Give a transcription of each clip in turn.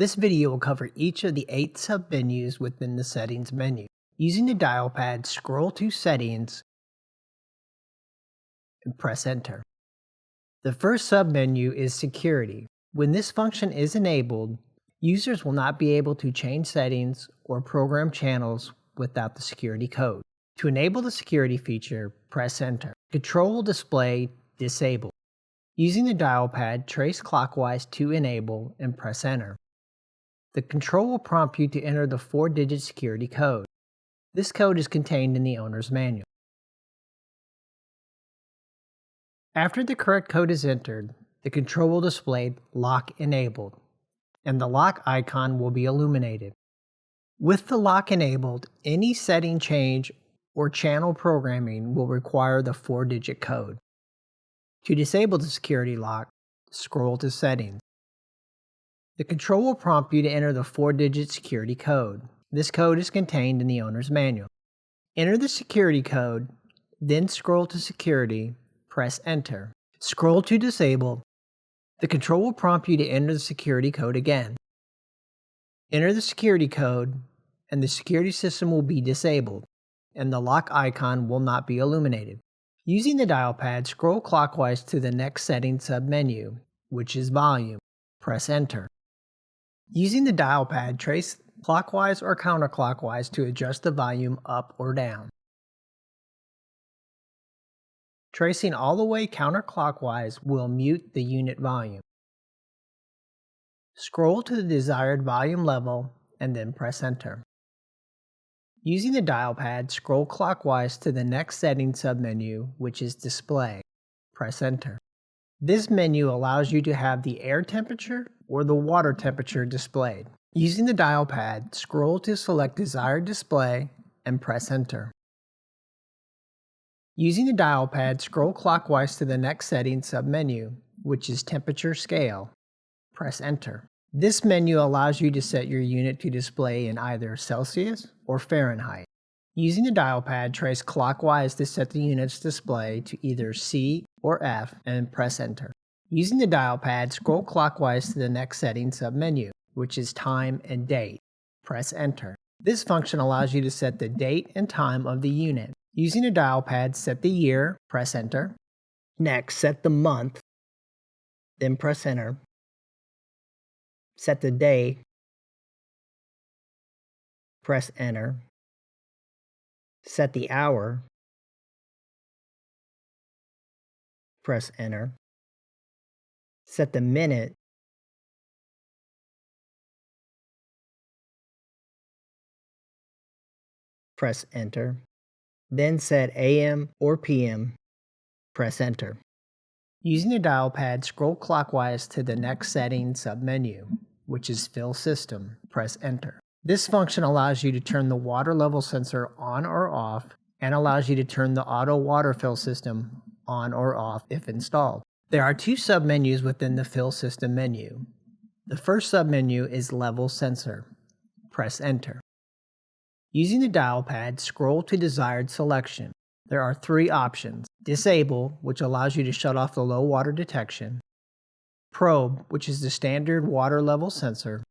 This video will cover each of the 8 sub-menus within the Settings menu. Using the dial pad, scroll to Settings and press Enter. The first sub-menu is Security. When this function is enabled, users will not be able to change settings or program channels without the security code. To enable the security feature, press Enter. Control will display Disabled. Using the dial pad, trace clockwise to enable and press Enter. The control will prompt you to enter the 4-digit security code. This code is contained in the owner's manual. After the correct code is entered, the control will display Lock Enabled, and the lock icon will be illuminated. With the lock enabled, any setting change or channel programming will require the 4-digit code. To disable the security lock, scroll to Settings. The control will prompt you to enter the 4-digit security code. This code is contained in the owner's manual. Enter the security code, then scroll to Security, press Enter. Scroll to Disable. The control will prompt you to enter the security code again. Enter the security code, and the security system will be disabled, and the lock icon will not be illuminated. Using the dial pad, scroll clockwise to the next setting sub-menu, which is Volume. Press Enter. Using the dial pad, trace clockwise or counterclockwise to adjust the volume up or down. Tracing all the way counterclockwise will mute the unit volume. Scroll to the desired volume level and then press Enter. Using the dial pad, scroll clockwise to the next setting submenu, which is Display. Press Enter. This menu allows you to have the air temperature or the water temperature displayed. Using the dial pad, scroll to select desired display and press Enter. Using the dial pad, scroll clockwise to the next setting submenu, which is Temperature Scale. Press Enter. This menu allows you to set your unit to display in either Celsius or Fahrenheit. Using the dial pad, trace clockwise to set the unit's display to either C or F and press Enter. Using the dial pad, scroll clockwise to the next setting submenu, which is Time and Date. Press Enter. This function allows you to set the date and time of the unit. Using the dial pad, set the year, press Enter. Next, set the month, then press Enter. Set the day, press Enter. Set the hour, press Enter. Set the minute, press Enter. Then set AM or PM, press Enter. Using the dial pad, scroll clockwise to the next setting submenu, which is Fill System, press Enter. This function allows you to turn the water level sensor on or off and allows you to turn the auto water fill system on or off if installed. There are 2 submenus within the Fill System menu. The first submenu is Level Sensor. Press Enter. Using the dial pad, scroll to desired selection. There are 3 options: Disable, which allows you to shut off the low water detection; Probe, which is the standard water level sensor;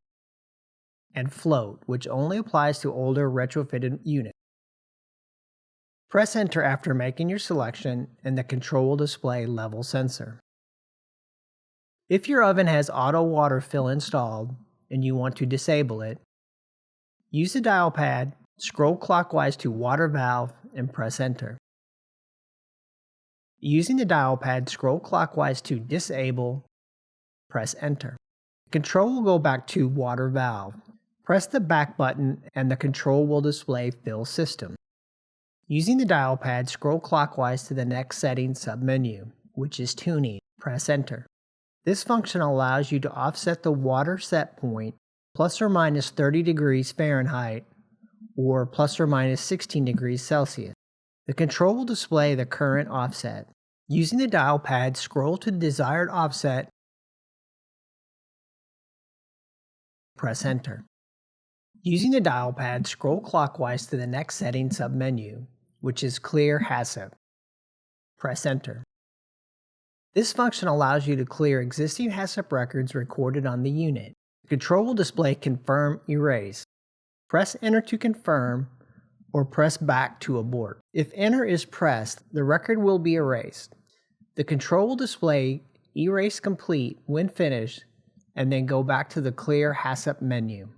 and Float, which only applies to older retrofitted units. Press Enter after making your selection, and the control will display Level Sensor. If your oven has auto water fill installed and you want to disable it, use the dial pad, scroll clockwise to Water Valve, and press Enter. Using the dial pad, scroll clockwise to Disable, press Enter. The control will go back to Water Valve. Press the back button and the control will display Fill System. Using the dial pad, scroll clockwise to the next setting submenu, which is Tuning. Press Enter. This function allows you to offset the water set point plus or minus 30 degrees Fahrenheit or plus or minus 16 degrees Celsius. The control will display the current offset. Using the dial pad, scroll to the desired offset, press Enter. Using the dial pad, scroll clockwise to the next setting submenu, which is Clear HACCP. Press Enter. This function allows you to clear existing HACCP records recorded on the unit. The control will display Confirm Erase. Press Enter to confirm, or press back to abort. If Enter is pressed, the record will be erased. The control will display Erase Complete when finished, and then go back to the clear HACCP menu.